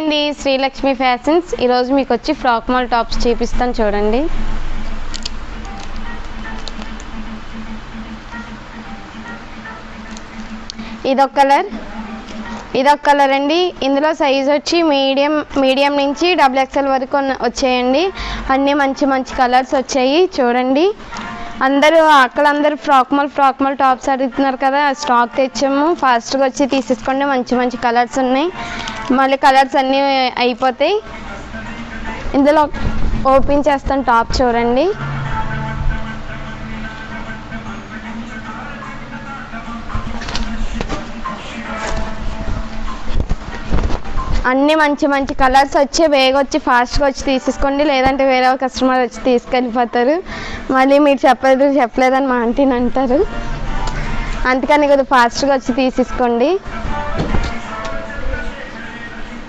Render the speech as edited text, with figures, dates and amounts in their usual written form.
అండి, శ్రీలక్ష్మి ఫ్యాషన్స్. ఈరోజు మీకు వచ్చి ఫ్రాక్ మాల్ టాప్స్ చూపిస్తాను చూడండి. ఇదొక కలర్ అండి. ఇందులో సైజ్ వచ్చి మీడియం నుంచి XXL వరకు వచ్చాయండి. అన్నీ మంచి కలర్స్ వచ్చాయి చూడండి. అక్కలందరూ ఫ్రాక్ మాల్ టాప్స్ అడుగుతున్నారు కదా, స్టాక్ తెచ్చాము. ఫాస్ట్గా వచ్చి తీసేసుకోండి. మంచి కలర్స్ ఉన్నాయి. మళ్ళీ కలర్స్ అన్నీ అయిపోతాయి. ఇందులో ఓపెన్ చేస్తాను టాప్ చూడండి. అన్నీ మంచి కలర్స్ వచ్చి వేగ వచ్చి ఫాస్ట్గా వచ్చి తీసేసుకోండి. లేదంటే వేరే కస్టమర్ వచ్చి తీసుకెళ్ళిపోతారు. మళ్ళీ మీరు చెప్పలేదని మా ఆంటీని అంటారు. అందుకని కొద్దిగా ఫాస్ట్గా వచ్చి తీసేసుకోండి.